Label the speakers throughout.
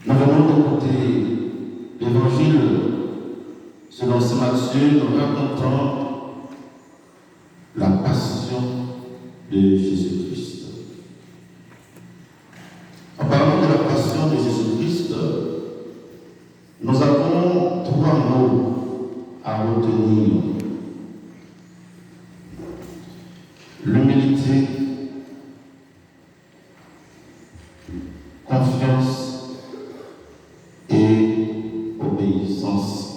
Speaker 1: Nous venons d'écouter l'évangile selon saint Matthieu, nous racontant la passion de Jésus-Christ. En parlant de la passion de Jésus-Christ, nous avons trois mots à retenir. L'humilité, confiance et obéissance.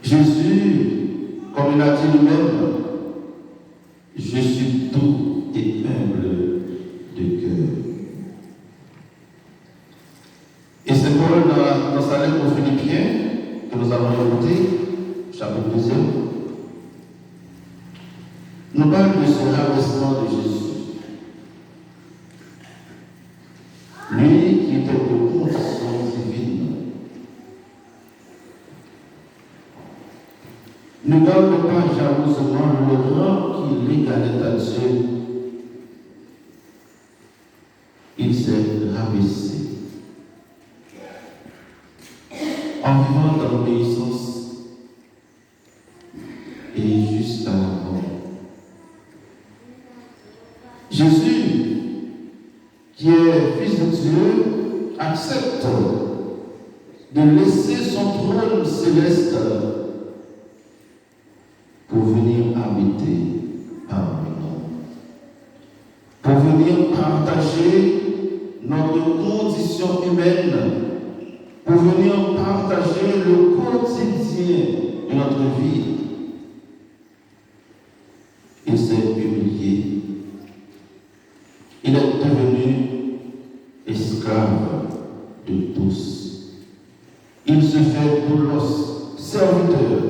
Speaker 1: Jésus, comme il a dit lui-même, je suis doux et humble de cœur. Et c'est Paul dans sa lettre aux Philippiens que nous avons écouté, chapitre 2, nous parle de ce rabaissement de Jésus. Lui qui était de condition divine. Ne garde pas jalousement le rang qui l'égalait à Dieu. Il s'est rabaissé. En vivant dans l'obéissance et jusqu'à la mort. Jésus, qui est fils de Dieu, accepte de laisser son trône céleste pour venir habiter parmi nous, pour venir partager notre condition humaine, pour venir partager le quotidien de notre vie. Il s'est humilié. Il est devenu esclave de tous. Il se fait doulos, serviteur.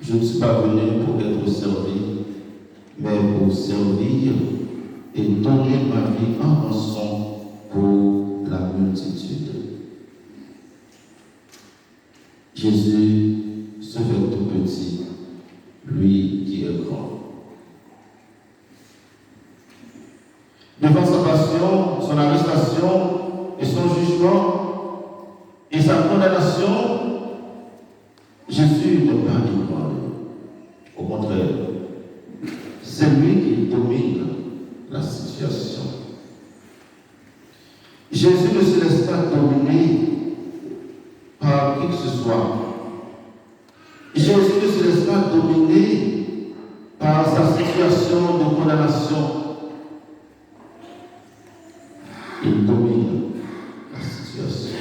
Speaker 1: Je ne suis pas venu pour être servi, mais pour servir et donner ma vie en rançon pour la multitude. Jésus se fait tout petit, lui qui est grand. Devant sa passion, son arrestation et son jugement et sa condamnation, Jésus n'est pas ébranlé. Au contraire, c'est lui qui domine la situation. Jésus ne se laisse pas dominer par qui que ce soit. Jésus ne se laisse pas dominer par sa situation de condamnation. Il domine la situation.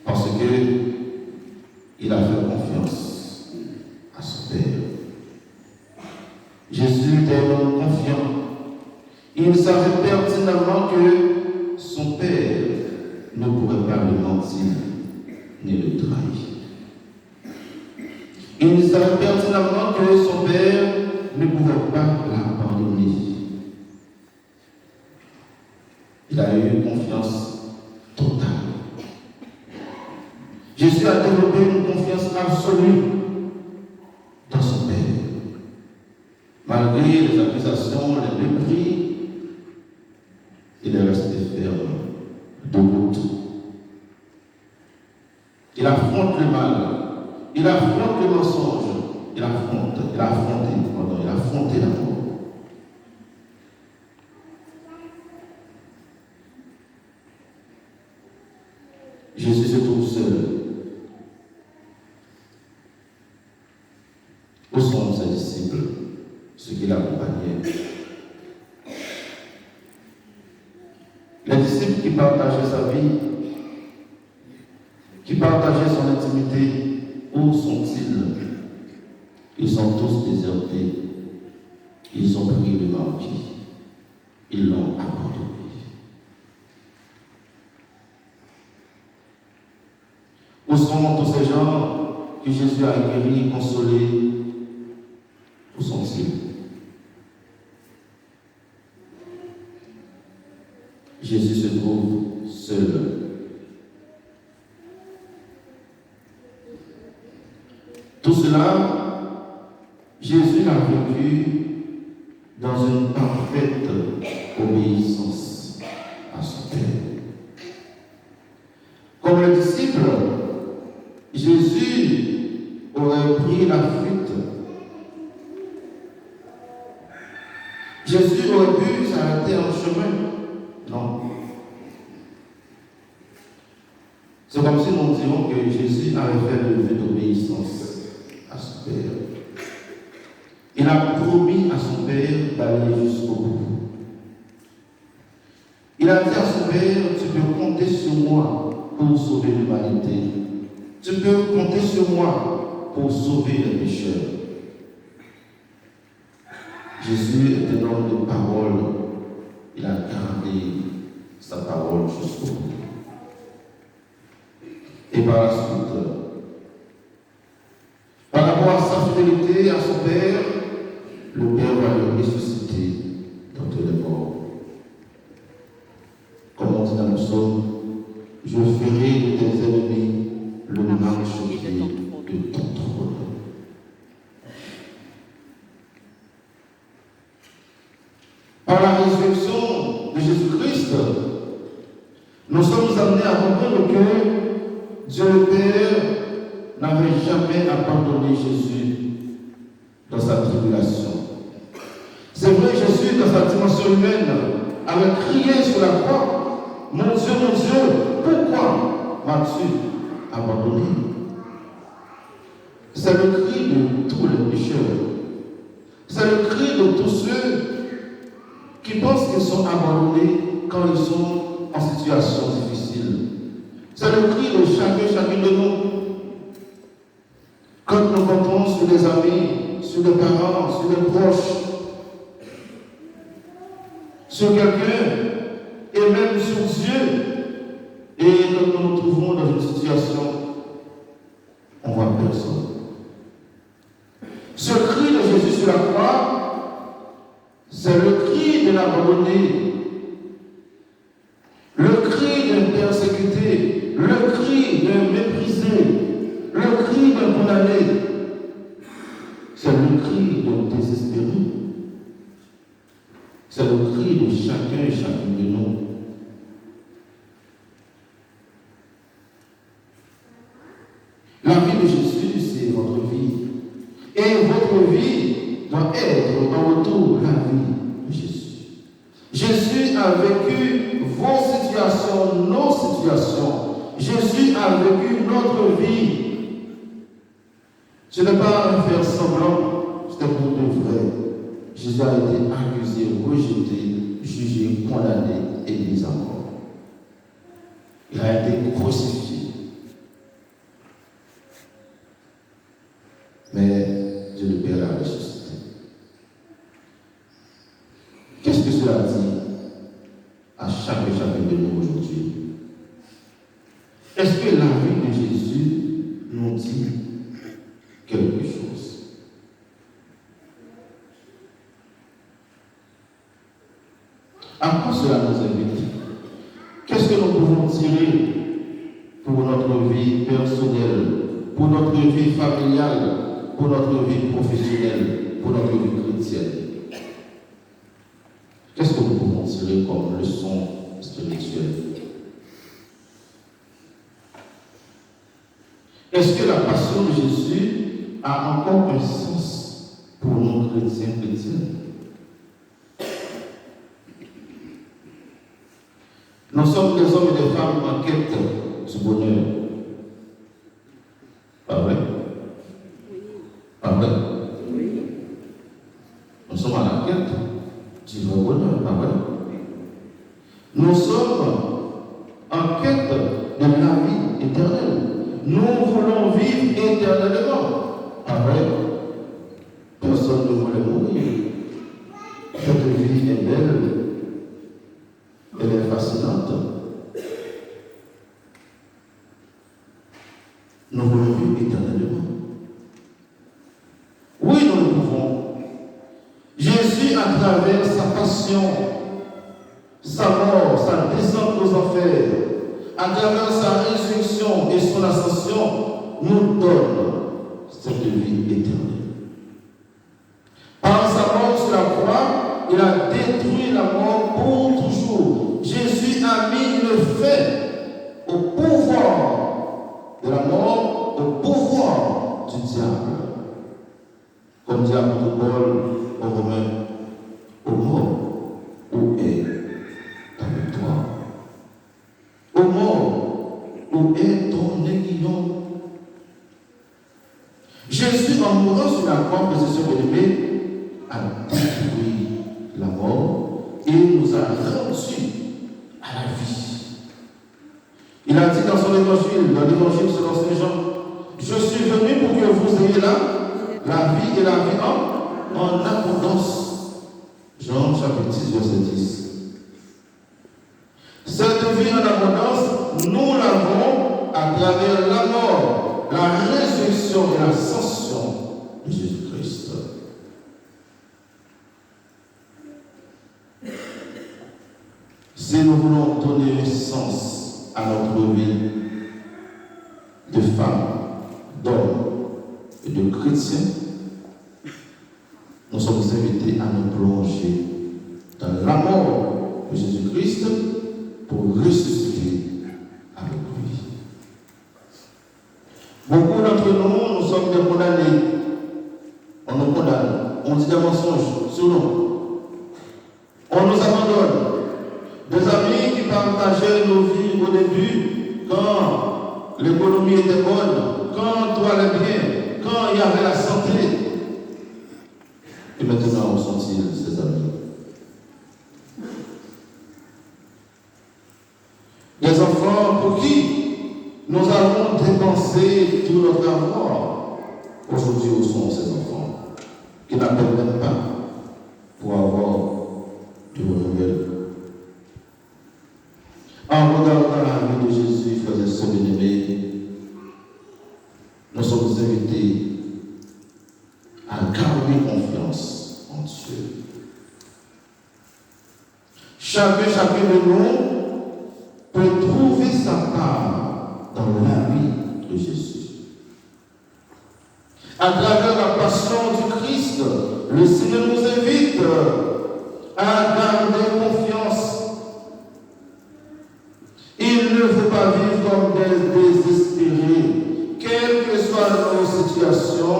Speaker 1: Parce qu'il a fait confiance à son Père. Jésus était un homme confiant. Il savait pertinemment que son Père ne pourrait pas le mentir ni le trahir. Il savait pertinemment que son Père ne pouvait pas l'abandonner. Il a eu une confiance totale. Jésus a développé une confiance absolue dans son Père. Malgré les accusations, les mépris, il est resté ferme, debout. Il affronte le mal, il affronte le mensonge, il a affronté la mort. Jésus se trouve seul. Où sont ses disciples, ceux qui l'accompagnaient? Les disciples qui partageaient sa vie, qui partageaient son intimité, où sont-ils? Ils sont tous désertés. Ils ont pris le marquis. Ils l'ont abandonné. Où sont tous ces gens que Jésus a guéris, consolés? Où sont-ils? Jésus se trouve seul. Tout cela, Jésus l'a vécu dans une parfaite obéissance à son Père. Comme le disciple, Jésus aurait pris la fuite. Jésus aurait pu s'arrêter en chemin. Non. C'est comme si nous disions que Jésus avait fait le vœu d'obéissance à son Père. Il a promis à son Père d'aller jusqu'au bout. Il a dit à son Père, tu peux compter sur moi pour sauver l'humanité. Tu peux compter sur moi pour sauver les pécheurs. Jésus est un homme de parole. Il a gardé sa parole jusqu'au bout. Et par la suite, par rapport à sa fidélité à son Père, le Père va le ressusciter d'entre les morts. Comme on dit dans le psaume, je ferai de tes ennemis le marchepied de ton trône. Par la résurrection de Jésus-Christ, nous sommes amenés à comprendre que Dieu le Père n'avait jamais abandonné Jésus dans sa tribulation. C'est vrai, Jésus, dans sa dimension humaine, avait crié sur la croix, mon Dieu, pourquoi m'as-tu abandonné? C'est le cri de tous les pécheurs. C'est le cri de tous ceux qui pensent qu'ils sont abandonnés quand ils sont en situation difficile. C'est le cri de chacune de nous. Quand nous comptons sur les amis, sur les parents, sur les proches, sur quelqu'un, et même sur Dieu, et quand nous nous trouvons dans une situation, on ne voit personne. Ce cri de Jésus sur la croix, c'est le cri de l'abandonné, le cri d'un persécuté, le cri d'un méprisé, le cri d'un condamné. C'est le cri d'un désespéré. C'est le cri de chacun et chacune de nous. La vie de Jésus, c'est votre vie. Et votre vie doit être en retour la vie de Jésus. Jésus a vécu vos situations, nos situations. Jésus a vécu notre vie. Ce n'est pas un faire semblant, c'était pour de vrai. Jésus a été accusé, rejeté, jugé, condamné et mis à mort. Il a été crucifié. Mais Dieu le Père l'a ressuscité. Qu'est-ce que cela dit à chacun de nous aujourd'hui? Est-ce que la vie de Jésus nous dit quelque chose? À quoi cela nous invite? Qu'est-ce que nous pouvons tirer pour notre vie personnelle, pour notre vie familiale, pour notre vie professionnelle, pour notre vie chrétienne? Qu'est-ce que nous pouvons tirer comme leçon spirituelle? Est-ce que la passion de Jésus a encore un sens pour nous chrétiens, chrétiennes? Nous sommes des hommes et des femmes en quête du bonheur. Pas vrai? Pas vrai? Nous sommes à la quête du vrai bonheur. Pas vrai? Nous sommes en quête de la vie éternelle. Nous voulons vivre éternellement. Pas vrai? Personne ne voulait mourir. Cette vie est belle. Elle est fascinante. Nous voulons vivre éternellement. Oui, nous le pouvons. Jésus, à travers sa passion, sa mort, sa descente aux enfers, à travers sa résurrection et son ascension, nous donne cette vie vie éternelle. Par sa mort sur la croix, il a détruit la mort pour toujours. Jésus a mis une fin au pouvoir de la mort, au pouvoir du diable. Comme dit l'apôtre Paul aux Romains, aux morts, où est ta victoire? Aux morts, où est ton aiguillon? Jésus, en mourant sur la croix, que c'est bien-aimé, a détruit la mort et nous a rendus à la vie. Il a dit dans son évangile, dans l'évangile selon Saint Jean, je suis venu pour que vous ayez la vie et la vie en abondance. Jean chapitre 10, verset 10. Cette vie en abondance, nous l'avons à travers la mort, la résurrection et l'ascension de Jésus-Christ. Si nous voulons donner un sens à notre vie de femme, d'homme et de chrétien, nous sommes invités à nous plonger dans la mort de Jésus-Christ pour ressusciter avec lui. Beaucoup d'entre nous, nous sommes des condamnés. On nous condamne, on dit des mensonges sur nous. On nous abandonne. Des amis qui partageaient nos vies au début, quand l'économie était bonne, quand tout allait bien, quand il y avait la santé. Et maintenant, où sont-ils, ces amis? Des enfants pour qui nous avons dépensé tout notre avoir. Aujourd'hui, où sont ces enfants qui n'appellent même pas pour avoir de vos nouvelles? En regardant la vie de Jésus, frères et sœurs bien-aimés, nous sommes invités à garder confiance en Dieu. Chacun de nous peut trouver sa part dans la vie de Jésus. À travers la passion du Christ, le Seigneur nous invite à garder confiance. Il ne faut pas vivre comme des désespérés. Quelle que soit nos situations,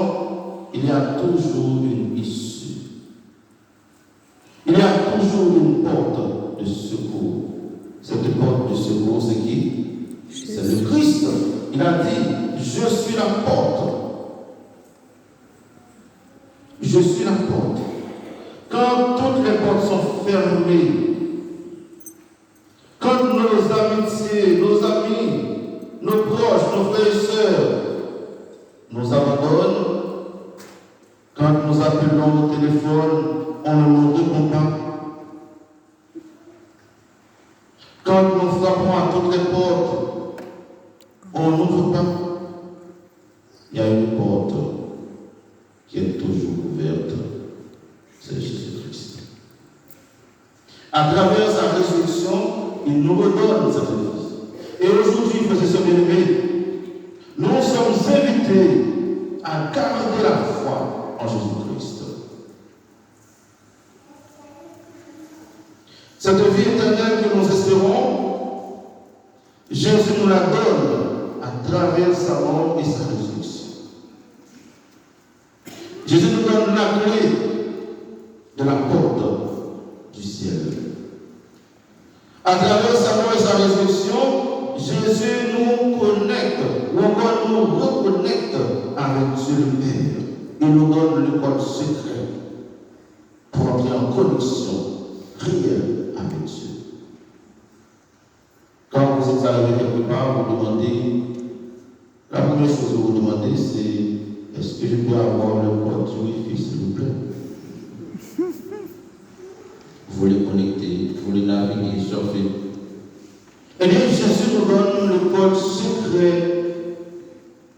Speaker 1: il y a toujours une issue. Il y a toujours une porte de secours. Cette porte de secours, c'est qui? C'est le Christ. Il a dit, je suis la porte. Je suis la porte. Quand toutes les portes sont fermées, quand nos amitiés, nos amis, nos proches, nos frères et sœurs nous abandonnent, quand nous appelons au téléphone, on ne nous répond pas. Quand nous frappons à toutes les portes, on n'ouvre pas. Il y a une porte qui est toujours ouverte, c'est Jésus-Christ. À travers sa résurrection, il nous redonne cette vie. Et aujourd'hui, frères et sœurs bien-aimés, nous sommes invités à garder la foi en Jésus-Christ. Cette vie éternelle que nous espérons, Jésus nous la donne à travers sa mort et sa résurrection. Jésus nous donne la clé de la porte du ciel. À travers sa mort et sa résurrection, Jésus nous connecte, ou encore nous reconnecte avec Dieu le Père. Il nous donne le code secret pour entrer en connexion réelle avec Dieu. Quand vous êtes arrivé quelque part, vous demandez, la première chose que vous demandez, c'est est-ce que je peux avoir le code du Wi-Fi, s'il vous plaît? Vous voulez connecter, vous voulez naviguer, surfer. Eh bien, Jésus nous donne le code secret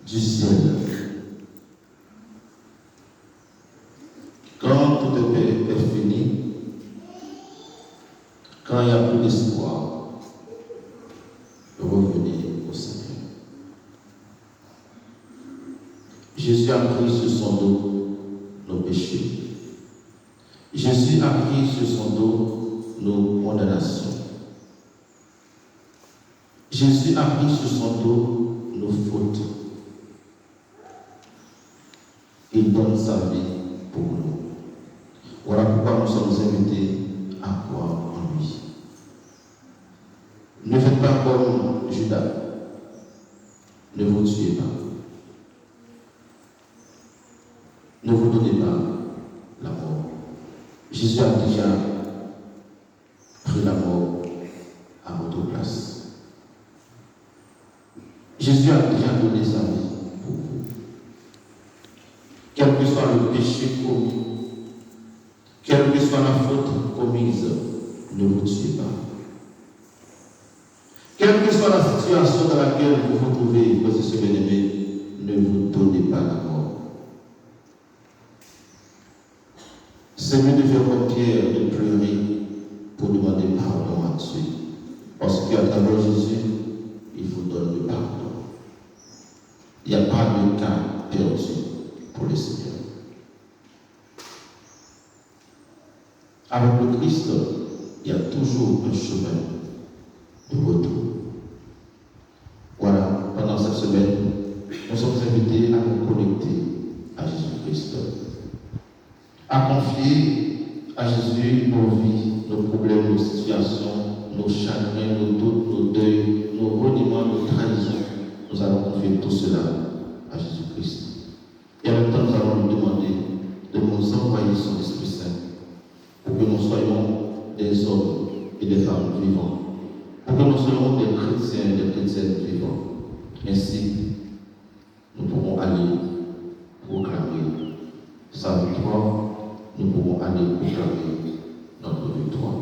Speaker 1: du ciel. Quand tout est fini, quand il n'y a plus d'espoir, revenez au Seigneur. Jésus Jésus a pris sur son dos nos péchés. Jésus a pris sur son dos nos condamnations. Jésus a pris sur son dos nos fautes. Il donne sa vie pour nous. Voilà pourquoi nous sommes invités à croire en lui. Ne faites pas comme Judas. Ne vous tuez pas. Ne vous donnez pas la mort. Jésus a déjà pris la mort à votre place. Jésus a déjà donné sa vie pour vous. Quel que soit le péché commis, quelle que soit la faute commise, ne vous tuez pas. Quelle que soit la situation dans laquelle vous vous trouvez, frères et sœurs bien-aimés, ne vous donnez pas la mort. C'est mieux de faire comme Pierre, de pleurer pour demander pardon à Dieu. Parce qu'à travers Jésus, il vous donne le pardon. Il n'y a pas de cas perdu pour le Seigneur. Avec le Christ, il y a toujours un chemin de retour. Voilà, pendant cette semaine, nous sommes invités à nous connecter à Jésus-Christ, à confier à Jésus nos vies, nos problèmes, nos situations, nos chagrins, nos doutes, nos deuils, nos reniements, nos trahisons. Nous allons confier tout cela à Jésus-Christ. Et en même temps, nous allons lui demander de nous envoyer son Esprit Saint pour que nous soyons des hommes et des femmes vivants, pour que nous soyons des chrétiens et des chrétiennes vivants. Ainsi, nous pourrons aller proclamer sa victoire, nous pourrons aller proclamer notre victoire.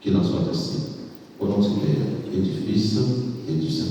Speaker 1: Qu'il en soit ainsi. Au nom du Père et du Fils et du Saint.